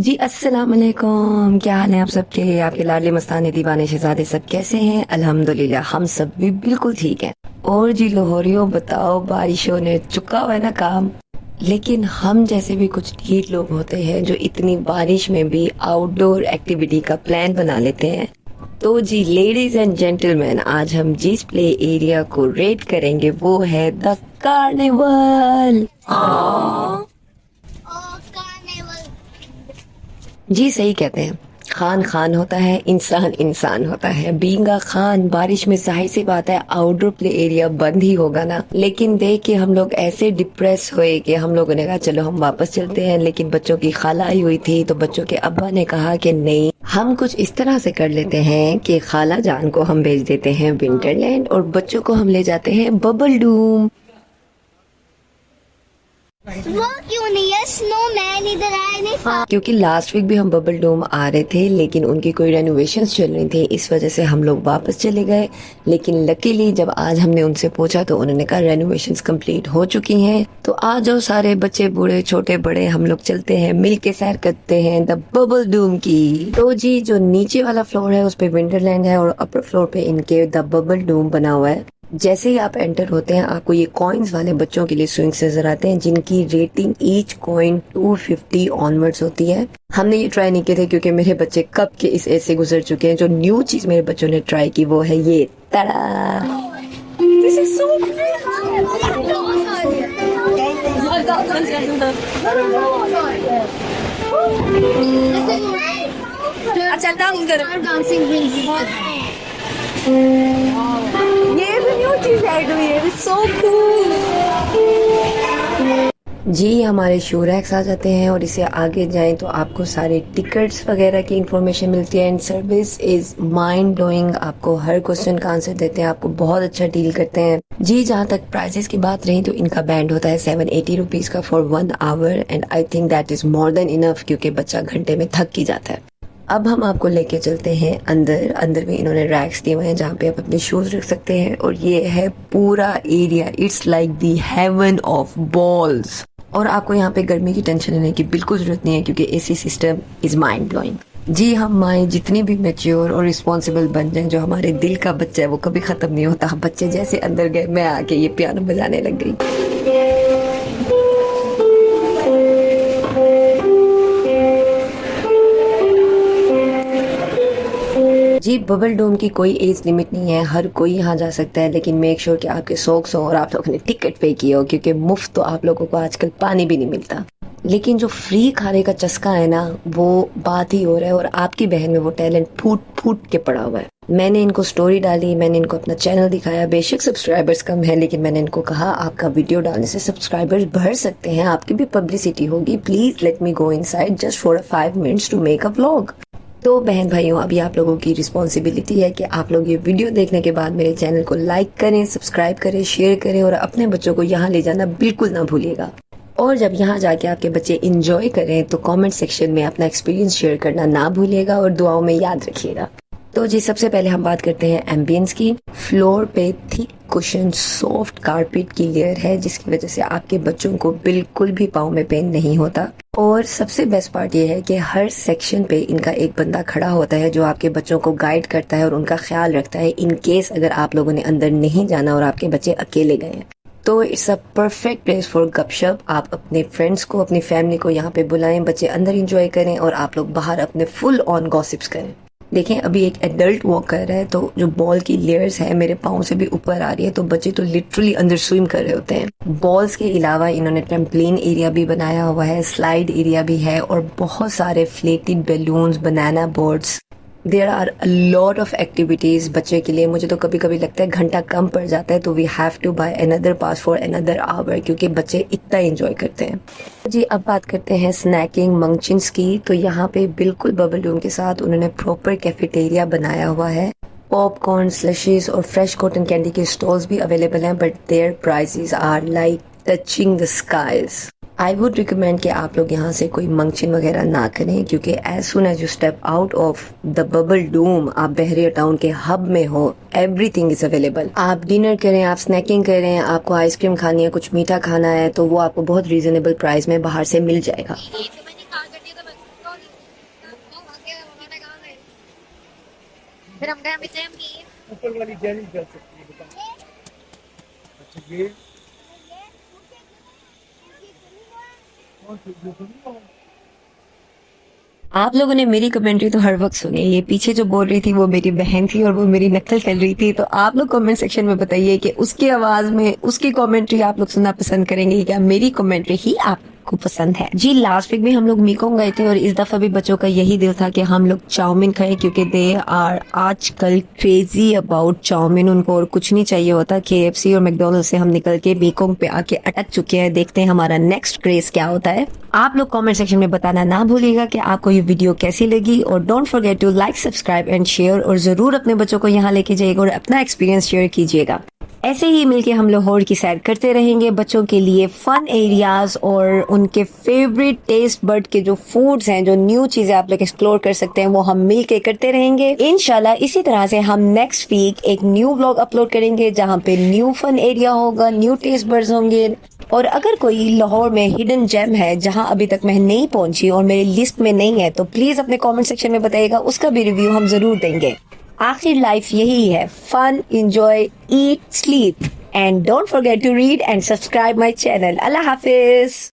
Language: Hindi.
जी अस्सलाम वालेकुम। क्या हाल है आप सबके? आपके लाडले मस्ताने दीवाने शहजादे सब कैसे हैं? अल्हम्दुलिल्लाह हम सब भी बिल्कुल ठीक हैं। और जी लाहौरियों बताओ, बारिशों ने चुका हुआ है ना काम। लेकिन हम जैसे भी कुछ ढीठ लोग होते हैं जो इतनी बारिश में भी आउटडोर एक्टिविटी का प्लान बना लेते हैं। तो जी लेडीज एंड जेंटलमैन, आज हम जिस प्ले एरिया को रेट करेंगे वो है द कार्निवल। जी सही कहते हैं। खान खान होता है, इंसान इंसान होता है। बीइंग खान, बारिश में जाहिर सी बात है आउटडोर प्ले एरिया बंद ही होगा ना। लेकिन देख के हम लोग ऐसे डिप्रेस हुए कि हम लोगों ने कहा चलो हम वापस चलते हैं। लेकिन बच्चों की खाला आई हुई थी तो बच्चों के अब्बा ने कहा कि नहीं, हम कुछ इस तरह से कर लेते हैं कि खाला जान को हम भेज देते हैं विंटरलैंड और बच्चों को हम ले जाते हैं बबल डूम। वो क्यों नहीं है? स्नोमैन इधर आए नहीं। हाँ, क्योंकि लास्ट वीक भी हम बबल डोम आ रहे थे लेकिन उनकी कोई रेनोवेशंस चल रही थी, इस वजह से हम लोग वापस चले गए। लेकिन लकीली जब आज हमने उनसे पूछा तो उन्होंने कहा रेनोवेशंस कंप्लीट हो चुकी हैं। तो आ जाओ सारे बच्चे बूढ़े छोटे बड़े, हम लोग चलते हैं मिल के सैर करते हैं द बबल डूम की। तो जी जो नीचे वाला फ्लोर है उस पे विंटरलैंड है और अपर फ्लोर पे इनके द बबल डूम बना हुआ है। जैसे ही आप एंटर होते हैं आपको ये कॉइन्स वाले बच्चों के लिए स्विंग्स नजर आते हैं जिनकी रेटिंग ईच कॉइन 250 ऑनवर्ड्स होती है। हमने ये ट्राई नहीं किए थे क्योंकि मेरे बच्चे कब के इस एज से गुजर चुके हैं। जो न्यू चीज मेरे बच्चों ने ट्राई की वो है ये तड़ा। This is so अच्छा डांसिंग ये भी न्यू चीज ऐड हुई है, सो कूल। जी हमारे शो रैक्स आ जाते हैं और इसे आगे जाएं तो आपको सारे टिकट्स वगैरह की इंफॉर्मेशन मिलती है and service is mind blowing. आपको हर क्वेश्चन का आंसर देते हैं, आपको बहुत अच्छा डील करते हैं। जी जहाँ तक प्राइसेस की बात रही तो इनका बैंड होता है 780 रुपीज का for 1 our and I think that is more than enough क्योंकि बच्चा घंटे में थक ही जाता है। अब हम आपको लेके चलते हैं अंदर में इन्होंने रैक्स दिए हुए हैं जहाँ पे आप अपने शूज रख सकते हैं और ये है पूरा area, it's like the haven of balls. और आपको यहाँ पे गर्मी की टेंशन लेने की बिल्कुल जरूरत नहीं है क्योंकि AC system is mind blowing. जी हम माएँ जितनी भी मैच्योर और रिस्पॉन्सिबल बन जाएं, जो हमारे दिल का बच्चा है वो कभी खत्म नहीं होता। बच्चे जैसे अंदर गए मैं आके ये पियानो बजाने लग गई। जी बबल डोम की कोई एज लिमिट नहीं है, हर कोई यहाँ जा सकता है। लेकिन मेक श्योर कि आपके सॉक्स हो और आप लोगों ने टिकट पे की हो क्योंकि मुफ्त तो आप लोगों को आजकल पानी भी नहीं मिलता। लेकिन जो फ्री खाने का चस्का है ना वो बात ही हो रहा है और आपकी बहन में वो टैलेंट फूट फूट के पड़ा हुआ है। मैंने इनको स्टोरी डाली, मैंने इनको अपना चैनल दिखाया। बेशक सब्सक्राइबर्स कम है लेकिन मैंने इनको कहा आपका वीडियो डालने से सब्सक्राइबर्स बढ़ सकते हैं, आपकी भी पब्लिसिटी होगी। Please let me go inside just for 5 minutes to make a vlog. तो बहन भाइयों अभी आप लोगों की रिस्पॉन्सिबिलिटी है कि आप लोग ये वीडियो देखने के बाद मेरे चैनल को लाइक करें, सब्सक्राइब करें, शेयर करें और अपने बच्चों को यहाँ ले जाना बिल्कुल ना भूलिएगा। और जब यहाँ जाके आपके बच्चे इंजॉय करें तो कमेंट सेक्शन में अपना एक्सपीरियंस शेयर करना ना भूलिएगा और दुआओं में याद रखिएगा। तो जी सबसे पहले हम बात करते हैं एम्बियंस की। फ्लोर पे थिक कुशन सॉफ्ट कारपेट की लेयर है जिसकी वजह से आपके बच्चों को बिल्कुल भी पाँव में पेन नहीं होता। और सबसे बेस्ट पार्ट ये है कि हर सेक्शन पे इनका एक बंदा खड़ा होता है जो आपके बच्चों को गाइड करता है और उनका ख्याल रखता है इन केस अगर आप लोगों ने अंदर नहीं जाना और आपके बच्चे अकेले गए हैं। तो it's a perfect place for गपशप। आप अपने फ्रेंड्स को अपनी फैमिली को यहाँ पे बुलाएं, बच्चे अंदर एंजॉय करें और आप लोग बाहर अपने फुल ऑन गॉसिप्स करें। देखें अभी एक एडल्ट वॉक कर रहा है तो जो बॉल की लेयर्स है मेरे पाँव से भी ऊपर आ रही है तो बच्चे तो लिटरली अंदर स्विम कर रहे होते हैं। बॉल्स के अलावा इन्होंने ट्रैम्पलिन एरिया भी बनाया हुआ है, स्लाइड एरिया भी है और बहुत सारे flated balloons, banana boards. There are a lot of activities बच्चे के लिए। मुझे तो कभी कभी लगता है घंटा कम पड़ जाता है तो we have to buy another pass for another hour क्योंकि बच्चे इतना एंजॉय करते हैं। जी अब बात करते हैं स्नैकिंग मंचिंग्स की। तो यहाँ पे बिल्कुल बबल डूम के साथ उन्होंने प्रॉपर कैफेटेरिया बनाया हुआ है। पॉपकॉर्न, स्लशीज और फ्रेश कॉटन कैंडी के स्टॉल्स भी अवेलेबल हैं but their prices are like touching the skies. I would recommend कि आप लोग यहाँ से कोई मंक्शन वगैरह ना करें क्योंकि as soon as you step out of the bubble dome आप बहरिया टाउन के हब में हो। Everything is available. आप डिनर करें, आप स्नैकिंग करें, आपको आइसक्रीम खानी है, कुछ मीठा खाना है तो वो आपको बहुत रीजनेबल प्राइस में बाहर से मिल जाएगा। फिर हम गए जैम की ऊपर वाली जैनी चल सकती है बताओ। अच्छा ये कौन सी जो तुम आप लोगों ने मेरी कमेंट्री तो हर वक्त सुनी, ये पीछे जो बोल रही थी वो मेरी बहन थी और वो मेरी नकल कर रही थी। तो आप लोग कमेंट सेक्शन में बताइए कि उसकी आवाज में उसकी कमेंट्री आप लोग सुनना पसंद करेंगे क्या मेरी कमेंट्री ही आपको पसंद है। जी लास्ट वीक भी हम लोग मीकोंग गए थे और इस दफा भी बच्चों का यही दिल था कि हम लोग चाउमीन खाए, क्योंकि दे आर आजकल क्रेजी अबाउट चाउमीन। उनको और कुछ नहीं चाहिए होता। KFC और मैकडोनल्ड से हम निकल के मीकोंग पे आके अटक चुके हैं। देखते हैं हमारा नेक्स्ट क्रेज क्या होता है। आप लोग कमेंट सेक्शन में बताना ना भूलिएगा कि आपको ये वीडियो कैसी लगी, और don't forget to like, subscribe and share. और जरूर अपने बच्चों को यहाँ लेके जाइएगा और अपना एक्सपीरियंस शेयर कीजिएगा। ऐसे ही मिलके हम लाहौर की सैर करते रहेंगे। बच्चों के लिए फन एरियाज और उनके फेवरेट टेस्ट बर्ड के जो फूड्स हैं, जो न्यू चीजें आप लोग एक्सप्लोर कर सकते हैं, वो हम मिलके करते रहेंगे इंशाल्लाह। इसी तरह से हम नेक्स्ट वीक एक न्यू व्लॉग अपलोड करेंगे जहाँ पे न्यू फन एरिया होगा, न्यू टेस्ट बर्ड्स होंगे। और अगर कोई लाहौर में हिडन जेम है जहां अभी तक मैं नहीं पहुंची और मेरी लिस्ट में नहीं है, तो प्लीज अपने कमेंट सेक्शन में बताइएगा, उसका भी रिव्यू हम जरूर देंगे। आखिर लाइफ यही है, fun, enjoy, eat, sleep and don't forget to read and subscribe my channel. Allah Hafiz.